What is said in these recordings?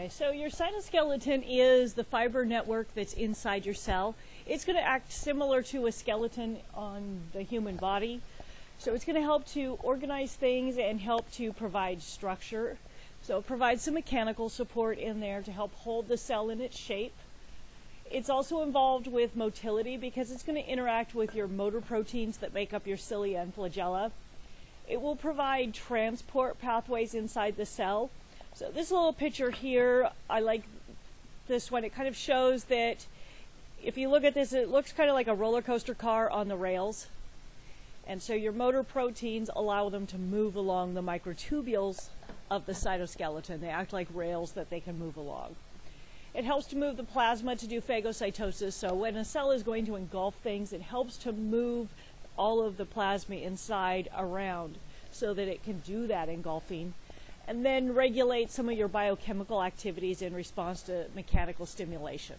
Okay, so your cytoskeleton is the fiber network that's inside your cell. It's going to act similar to a skeleton on the human body. So it's going to help to organize things and help to provide structure. So it provides some mechanical support in there to help hold the cell in its shape. It's also involved with motility because it's going to interact with your motor proteins that make up your cilia and flagella. It will provide transport pathways inside the cell. So this little picture here, I like this one. It kind of shows that if you look at this, it looks kind of like a roller coaster car on the rails. And so your motor proteins allow them to move along the microtubules of the cytoskeleton. They act like rails that they can move along. It helps to move the plasma to do phagocytosis. So when a cell is going to engulf things, it helps to move all of the plasma inside around so that it can do that engulfing. And then regulate some of your biochemical activities in response to mechanical stimulation.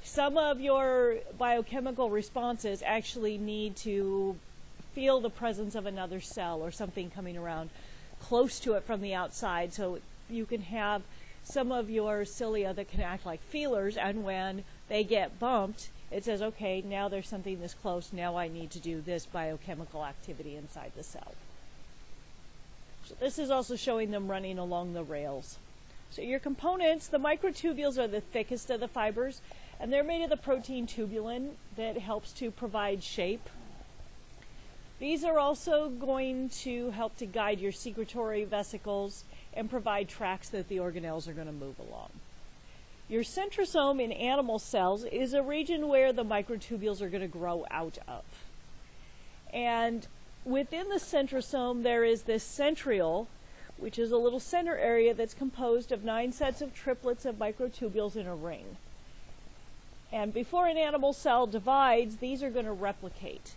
Some of your biochemical responses actually need to feel the presence of another cell or something coming around close to it from the outside, so you can have some of your cilia that can act like feelers, and when they get bumped, it says, okay, now there's something this close, now I need to do this biochemical activity inside the cell. So this is also showing them running along the rails. So your components, the microtubules are the thickest of the fibers, and they're made of the protein tubulin that helps to provide shape. These are also going to help to guide your secretory vesicles and provide tracks that the organelles are going to move along. Your centrosome in animal cells is a region where the microtubules are going to grow out of. And within the centrosome, there is this centriole, which is a little center area that's composed of 9 sets of triplets of microtubules in a ring. And before an animal cell divides, these are going to replicate.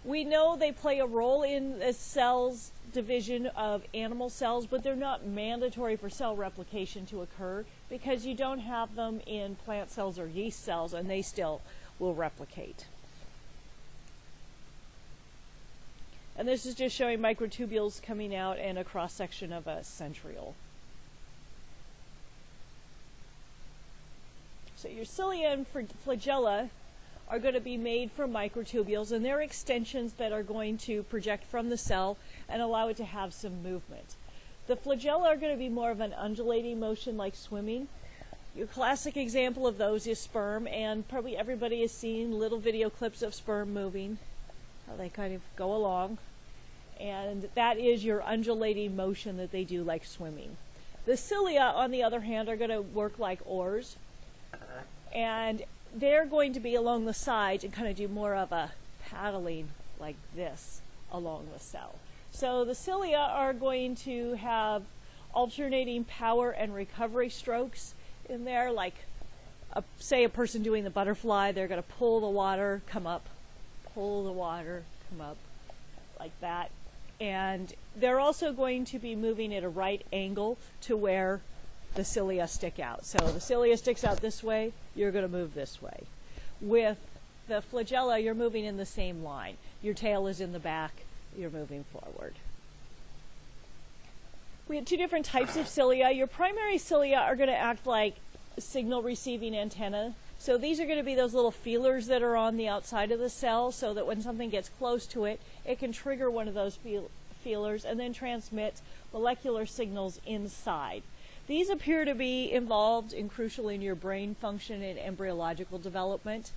We know they play a role in the cell's division of animal cells, but they're not mandatory for cell replication to occur because you don't have them in plant cells or yeast cells, and they still will replicate. And this is just showing microtubules coming out and a cross-section of a centriole. So your cilia and flagella are going to be made from microtubules, and they're extensions that are going to project from the cell and allow it to have some movement. The flagella are going to be more of an undulating motion like swimming. Your classic example of those is sperm, and probably everybody has seen little video clips of sperm moving, how they kind of go along, and that is your undulating motion that they do like swimming. The cilia, on the other hand, are going to work like oars, and they're going to be along the sides and kind of do more of a paddling like this along the cell. So the cilia are going to have alternating power and recovery strokes in there, like say a person doing the butterfly, they're going to pull the water, come up, pull the water, come up, like that. And they're also going to be moving at a right angle to where the cilia stick out. So the cilia sticks out this way, you're going to move this way. With the flagella, you're moving in the same line. Your tail is in the back, you're moving forward. We have 2 different types of cilia. Your primary cilia are going to act like signal receiving antenna. So these are going to be those little feelers that are on the outside of the cell, so that when something gets close to it, it can trigger one of those feelers and then transmit molecular signals inside. These appear to be involved and crucial in your brain function and embryological development.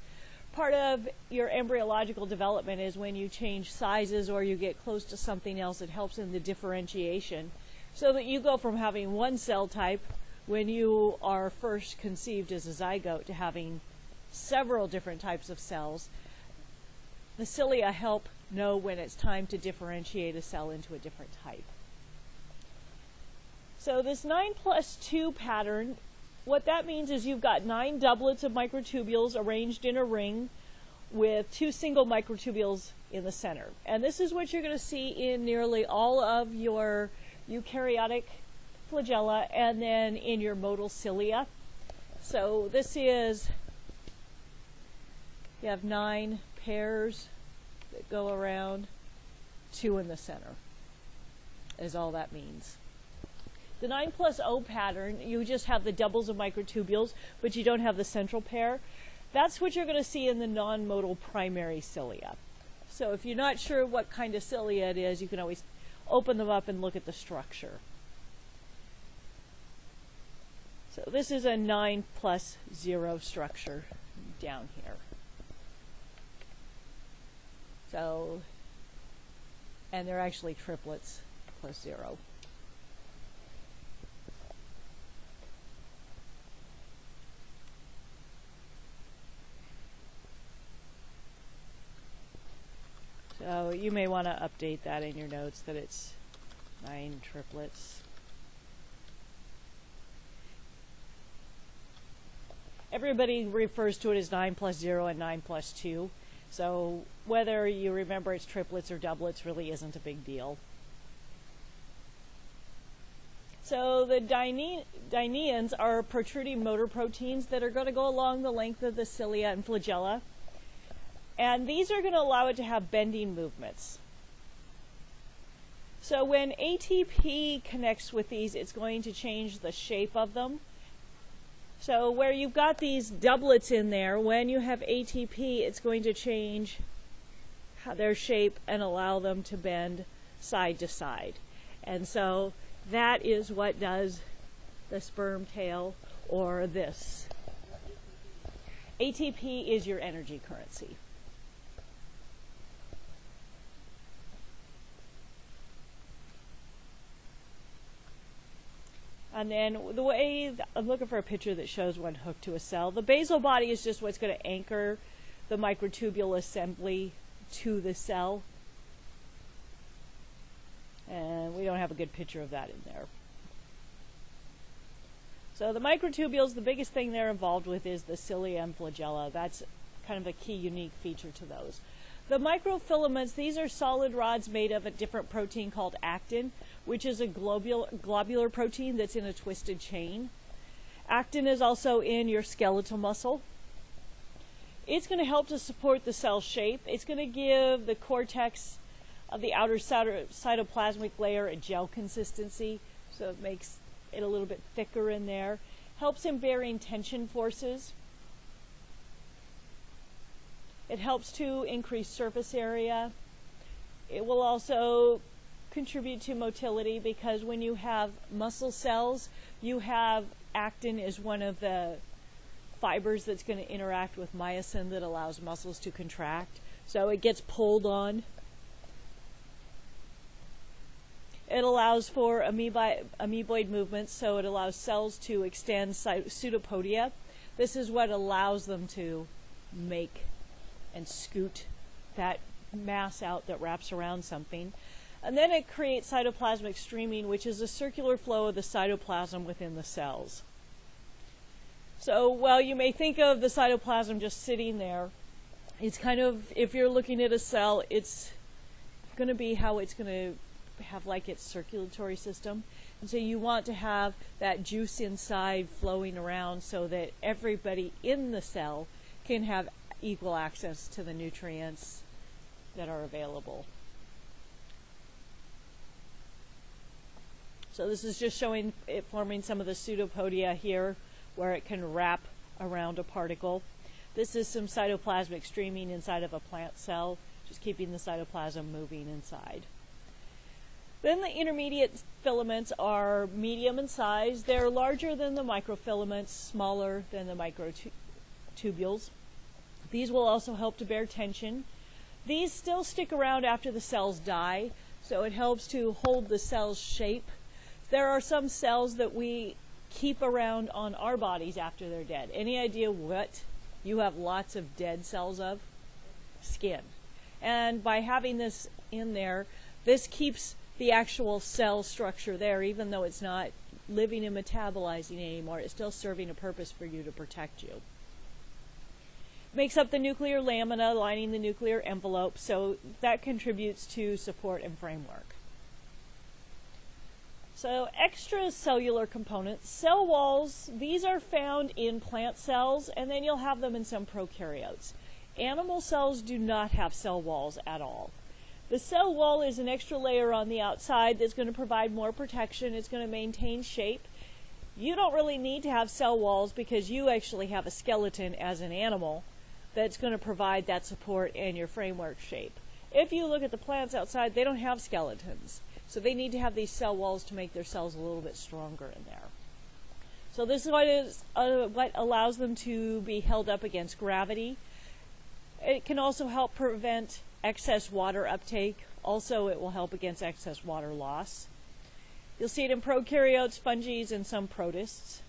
Part of your embryological development is when you change sizes or you get close to something else. It helps in the differentiation so that you go from having one cell type when you are first conceived as a zygote to having several different types of cells. The cilia help know when it's time to differentiate a cell into a different type. So this 9+2 pattern, what that means is you've got 9 doublets of microtubules arranged in a ring with 2 single microtubules in the center. And this is what you're going to see in nearly all of your eukaryotic flagella and then in your motile cilia. So this is, you have 9 pairs that go around, 2 in the center, is all that means. The 9+0 pattern, you just have the doubles of microtubules, but you don't have the central pair. That's what you're going to see in the non-modal primary cilia. So if you're not sure what kind of cilia it is, you can always open them up and look at the structure. So this is a 9+0 structure down here. So, and they're actually triplets plus 0. So you may want to update that in your notes that it's 9 triplets. Everybody refers to it as 9+0 and 9+2. So whether you remember it's triplets or doublets really isn't a big deal. So the dyneins are protruding motor proteins that are going to go along the length of the cilia and flagella. And these are going to allow it to have bending movements. So when ATP connects with these, it's going to change the shape of them. So where you've got these doublets in there, when you have ATP, it's going to change their shape and allow them to bend side to side. And so that is what does the sperm tail or this. ATP is your energy currency. And then the way, I'm looking for a picture that shows one hooked to a cell. The basal body is just what's going to anchor the microtubule assembly to the cell. And we don't have a good picture of that in there. So the microtubules, the biggest thing they're involved with is the cilia and flagella. That's kind of a key unique feature to those. The microfilaments, these are solid rods made of a different protein called actin, which is a globular protein that's in a twisted chain. Actin is also in your skeletal muscle. It's going to help to support the cell shape. It's going to give the cortex of the outer cytoplasmic layer a gel consistency, so it makes it a little bit thicker in there. Helps in bearing tension forces. It helps to increase surface area. It will also contribute to motility because when you have muscle cells, you have actin as one of the fibers that's going to interact with myosin that allows muscles to contract. So it gets pulled on. It allows for amoeboid movements, so it allows cells to extend pseudopodia. This is what allows them to make and scoot that mass out that wraps around something. And then it creates cytoplasmic streaming, which is a circular flow of the cytoplasm within the cells. So while you may think of the cytoplasm just sitting there, it's kind of, if you're looking at a cell, it's going to be how it's going to have like its circulatory system. And so you want to have that juice inside flowing around so that everybody in the cell can have equal access to the nutrients that are available. So this is just showing it forming some of the pseudopodia here where it can wrap around a particle. This is some cytoplasmic streaming inside of a plant cell, just keeping the cytoplasm moving inside. Then the intermediate filaments are medium in size. They're larger than the microfilaments, smaller than the microtubules. These will also help to bear tension. These still stick around after the cells die, so it helps to hold the cell's shape. There are some cells that we keep around on our bodies after they're dead. Any idea what you have lots of dead cells of? Skin. And by having this in there, this keeps the actual cell structure there, even though it's not living and metabolizing anymore. It's still serving a purpose for you to protect you. Makes up the nuclear lamina lining the nuclear envelope, so that contributes to support and framework. So extracellular components, cell walls, these are found in plant cells, and then you'll have them in some prokaryotes. Animal cells do not have cell walls at all. The cell wall is an extra layer on the outside that's going to provide more protection. It's going to maintain shape. You don't really need to have cell walls because you actually have a skeleton as an animal that's going to provide that support and your framework shape. If you look at the plants outside, they don't have skeletons. So they need to have these cell walls to make their cells a little bit stronger in there. So this is what allows them to be held up against gravity. It can also help prevent excess water uptake. Also, it will help against excess water loss. You'll see it in prokaryotes, fungi, and some protists.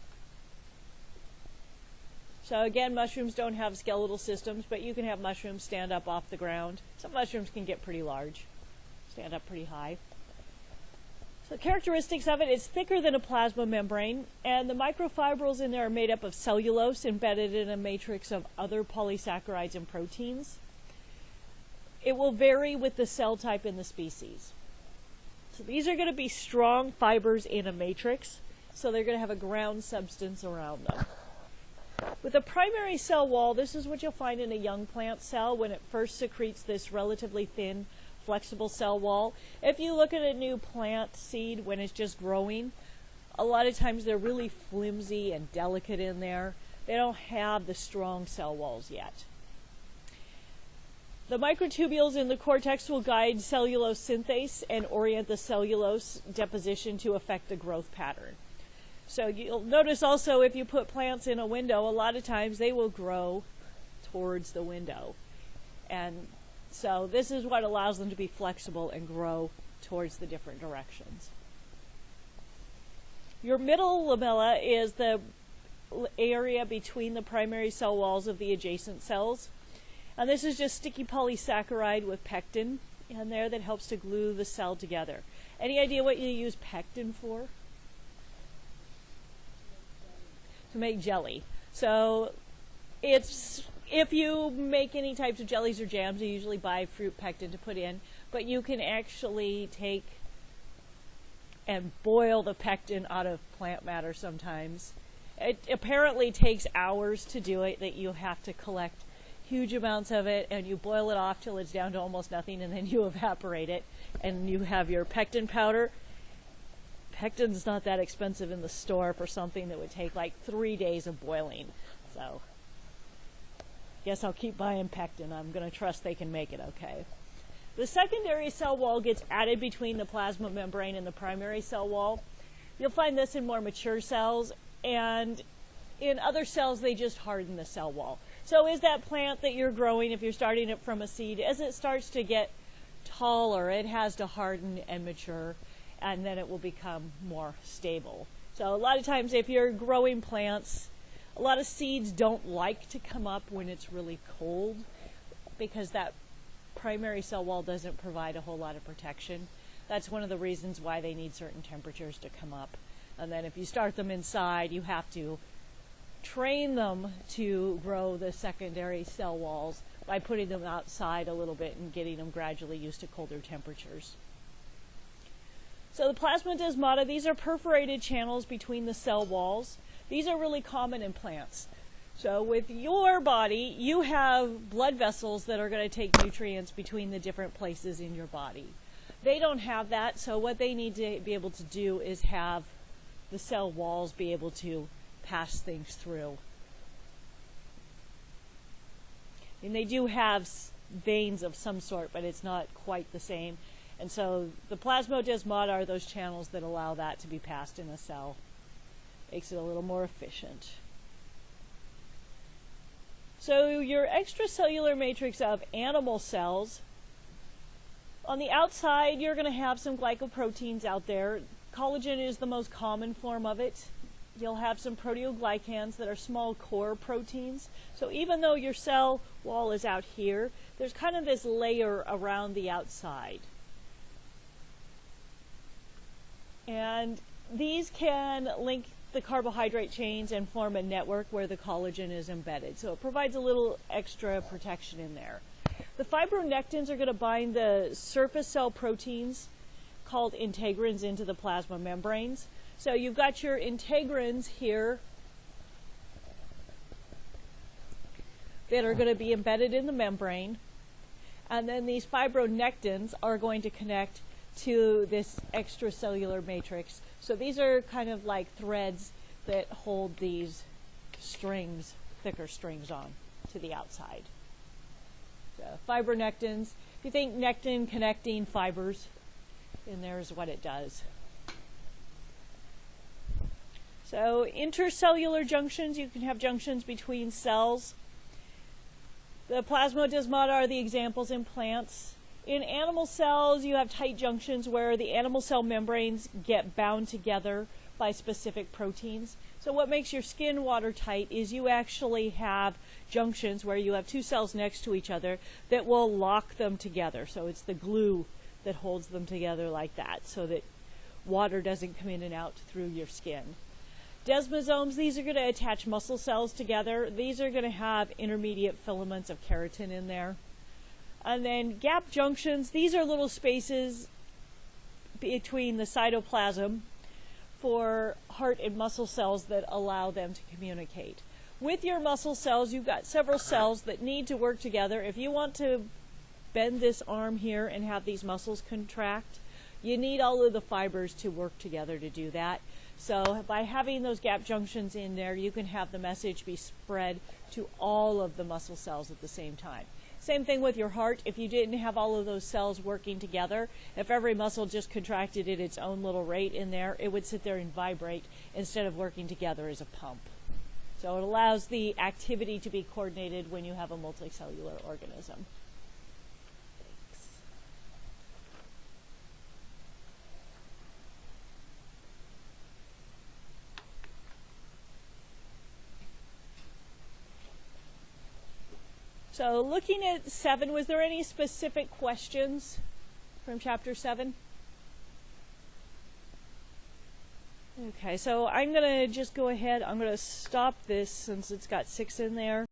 So again, mushrooms don't have skeletal systems, but you can have mushrooms stand up off the ground. Some mushrooms can get pretty large, stand up pretty high. So the characteristics of it, it's thicker than a plasma membrane, and the microfibrils in there are made up of cellulose embedded in a matrix of other polysaccharides and proteins. It will vary with the cell type in the species. So these are going to be strong fibers in a matrix, so they're going to have a ground substance around them. With a primary cell wall, this is what you'll find in a young plant cell when it first secretes this relatively thin, flexible cell wall. If you look at a new plant seed when it's just growing, a lot of times they're really flimsy and delicate in there. They don't have the strong cell walls yet. The microtubules in the cortex will guide cellulose synthase and orient the cellulose deposition to affect the growth pattern. So you'll notice also if you put plants in a window, a lot of times they will grow towards the window. And so this is what allows them to be flexible and grow towards the different directions. Your middle lamella is the area between the primary cell walls of the adjacent cells. And this is just sticky polysaccharide with pectin in there that helps to glue the cell together. Any idea what you use pectin for? To make jelly. So it's, if you make any types of jellies or jams, you usually buy fruit pectin to put in, but you can actually take and boil the pectin out of plant matter sometimes. It apparently takes hours to do it, that you have to collect huge amounts of it, and you boil it off till it's down to almost nothing, and then you evaporate it, and you have your pectin powder. Pectin's not that expensive in the store for something that would take like 3 days of boiling. So, guess I'll keep buying pectin. I'm going to trust they can make it okay. The secondary cell wall gets added between the plasma membrane and the primary cell wall. You'll find this in more mature cells, and in other cells they just harden the cell wall. So is that plant that you're growing, if you're starting it from a seed, as it starts to get taller, it has to harden and mature, and then it will become more stable. So a lot of times if you're growing plants, a lot of seeds don't like to come up when it's really cold because that primary cell wall doesn't provide a whole lot of protection. That's one of the reasons why they need certain temperatures to come up. And then if you start them inside, you have to train them to grow the secondary cell walls by putting them outside a little bit and getting them gradually used to colder temperatures. So the Plasmodesmata, these are perforated channels between the cell walls. These are really common in plants. So with your body, you have blood vessels that are going to take nutrients between the different places in your body. They don't have that, so what they need to be able to do is have the cell walls be able to pass things through. And they do have veins of some sort, but it's not quite the same. And so the Plasmodesmata are those channels that allow that to be passed in a cell. Makes it a little more efficient. So your extracellular matrix of animal cells, on the outside you're going to have some glycoproteins out there. Collagen is the most common form of it. You'll have some proteoglycans that are small core proteins. So even though your cell wall is out here, there's kind of this layer around the outside. And these can link the carbohydrate chains and form a network where the collagen is embedded. So it provides a little extra protection in there. The fibronectins are going to bind the surface cell proteins called integrins into the plasma membranes. So you've got your integrins here that are going to be embedded in the membrane. And then these fibronectins are going to connect to this extracellular matrix. So these are kind of like threads that hold these strings, thicker strings on to the outside. So fibronectins, if you think nectin connecting fibers, and there's what it does. So intercellular junctions, you can have junctions between cells. The Plasmodesmata are the examples in plants. In animal cells, you have tight junctions where the animal cell membranes get bound together by specific proteins. So what makes your skin watertight is you actually have junctions where you have two cells next to each other that will lock them together. So it's the glue that holds them together like that so that water doesn't come in and out through your skin. Desmosomes, these are going to attach muscle cells together. These are going to have intermediate filaments of keratin in there. And then gap junctions, these are little spaces between the cytoplasm for heart and muscle cells that allow them to communicate. With your muscle cells, you've got several cells that need to work together. If you want to bend this arm here and have these muscles contract, you need all of the fibers to work together to do that. So by having those gap junctions in there, you can have the message be spread to all of the muscle cells at the same time. Same thing with your heart. If you didn't have all of those cells working together, if every muscle just contracted at its own little rate in there, it would sit there and vibrate instead of working together as a pump. So it allows the activity to be coordinated when you have a multicellular organism. So looking at 7, was there any specific questions from chapter 7? Okay, so I'm going to just go ahead. I'm going to stop this since it's got 6 in there.